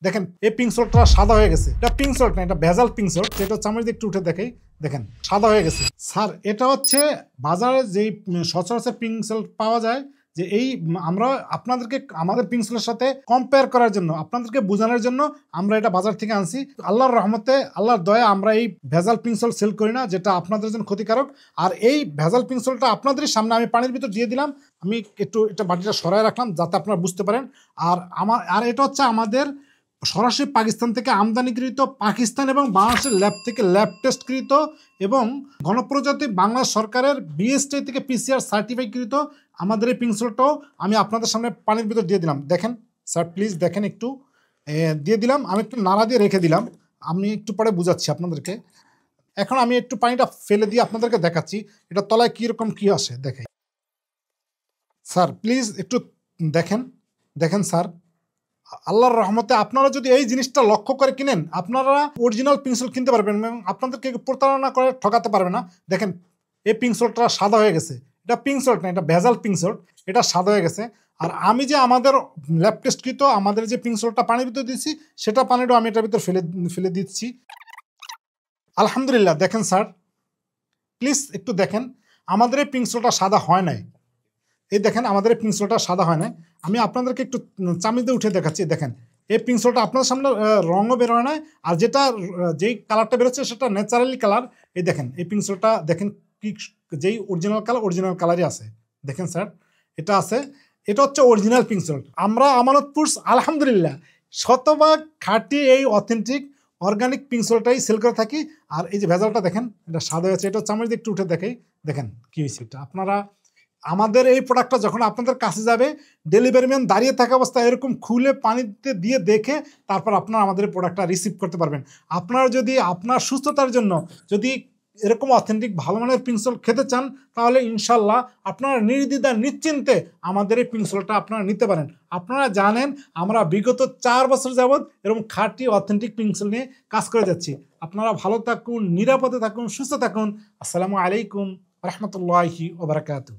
দেখেন এই পিঙ্ক সল্টটা সাদা হয়ে গেছে। এটা পিঙ্ক সল্ট না, এটা ভেজাল পিঙ্ক সল্ট। যেটা চামচ দিয়ে একটু উঠে দেখাই, দেখেন সাদা হয়ে গেছে। স্যার এটা হচ্ছে বাজারে যেই সচরাচর পিঙ্ক সল্ট পাওয়া যায়, যে এই আমরা আপনাদেরকে আমাদের পিঙ্ক সল্টের সাথে কম্পেয়ার করার জন্য, আপনাদেরকে বোঝানোর জন্য আমরা এটা বাজার থেকে আনছি। আল্লাহর রহমতে, আল্লাহর দয়া আমরা এই ভেজাল পিঙ্ক সল্ট সেল করি না, যেটা আপনাদের জন্য ক্ষতিকারক। আর এই ভেজাল পিঙ্ক সল্টটা আপনাদের সামনে আমি পানির ভিতর দিয়ে দিলাম। আমি একটু এটা বাটিটা সরায় রাখলাম যাতে আপনারা বুঝতে পারেন। আর এটা হচ্ছে আমাদের সরাসরি পাকিস্তান থেকে আমদানিকৃত, পাকিস্তান এবং বাংলাদেশের ল্যাব থেকে ল্যাব টেস্টকৃত এবং গণপ্রজাতি বাংলা সরকারের বিএসটি থেকে পিসিআর সার্টিফাইকৃত আমাদের এই পিঙ্ক সল্টটাও আমি আপনাদের সামনে পানির ভিতর দিয়ে দিলাম। দেখেন স্যার, প্লিজ দেখেন, একটু দিয়ে দিলাম। আমি একটু নাড়া দিয়ে রেখে দিলাম, আমি একটু পরে বুঝাচ্ছি আপনাদেরকে। এখন আমি একটু পানিটা ফেলে দিয়ে আপনাদেরকে দেখাচ্ছি এটা তলায় কীরকম কী আসে। দেখেন স্যার, প্লিজ একটু দেখেন। দেখেন স্যার, আল্লাহর রহমতে আপনারা যদি এই জিনিসটা লক্ষ্য করে কিনেন, আপনারা অরিজিনাল পিঙ্ক সল্ট কিনতে পারবেন এবং আপনাদেরকে প্রতারণা করে ঠকাতে পারবে না। দেখেন এই পিঙ্ক সল্টটা সাদা হয়ে গেছে। এটা পিঙ্ক সল্ট না, এটা ভেজাল পিঙ্ক সল্ট। এটা সাদা হয়ে গেছে। আর আমি যে আমাদের ল্যাব টেস্টকৃত আমাদের যে পিঙ্ক সল্টটা পানির ভিতরে দিচ্ছি, সেটা পানিটাও আমি এটার ভিতর ফেলে দিচ্ছি। আলহামদুলিল্লাহ। দেখেন স্যার, প্লিজ একটু দেখেন, আমাদের এই পিঙ্ক সল্টটা সাদা হয় নাই। এই দেখেন আমাদের এই পিঙ্ক সল্টটা সাদা হয় না। আমি আপনাদেরকে একটু চামিচ দিয়ে উঠে দেখাচ্ছি। দেখেন এই পিঙ্ক সল্টটা আপনার সামনে রঙও বের হয় না, আর যেই কালারটা বেরোচ্ছে সেটা ন্যাচারালি কালার। এই দেখেন এই পিঙ্ক সল্টটা দেখেন কি, যেই অরিজিনাল কালারই আছে। দেখেন স্যার, এটা আছে, এটা হচ্ছে অরিজিনাল পিঙ্ক সল্ট। আমরা আমানতপুর আলহামদুলিল্লাহ শতভাগ খাঁটি এই অথেন্টিক অর্গানিক পিঙ্ক সল্টটাই সেল করে থাকি। আর এই যে ভেজালটা দেখেন, এটা সাদা হয়েছে। এটা চামচ দিয়ে একটু উঠে দেখাই, দেখেন কি হয়েছে। এটা আপনারা আমাদের এই প্রোডাক্টটা যখন আপনাদের কাছে যাবে, ডেলিভারি ম্যান দাঁড়িয়ে থাকা অবস্থায় এরকম খুলে পানিতে দিয়ে দেখে তারপর আপনারা আমাদের এই প্রোডাক্টটা রিসিভ করতে পারবেন। আপনারা যদি আপনার সুস্থতার জন্য যদি এরকম অথেন্টিক ভালো মানের পিঙ্ক সল্ট খেতে চান, তাহলে ইনশাল্লাহ আপনারা নির্দ্বিধায় নিশ্চিন্তে আমাদের এই পিঙ্ক সল্টটা আপনারা নিতে পারেন। আপনারা জানেন আমরা বিগত 4 বছর যাবৎ এরকম খাঁটি অথেন্টিক পিঙ্ক সল্ট নিয়ে কাজ করে যাচ্ছি। আপনারা ভালো থাকুন, নিরাপদে থাকুন, সুস্থ থাকুন। আসসালামু আলাইকুম রহমতুল্লাহি ওয়া বারাকাতুহু।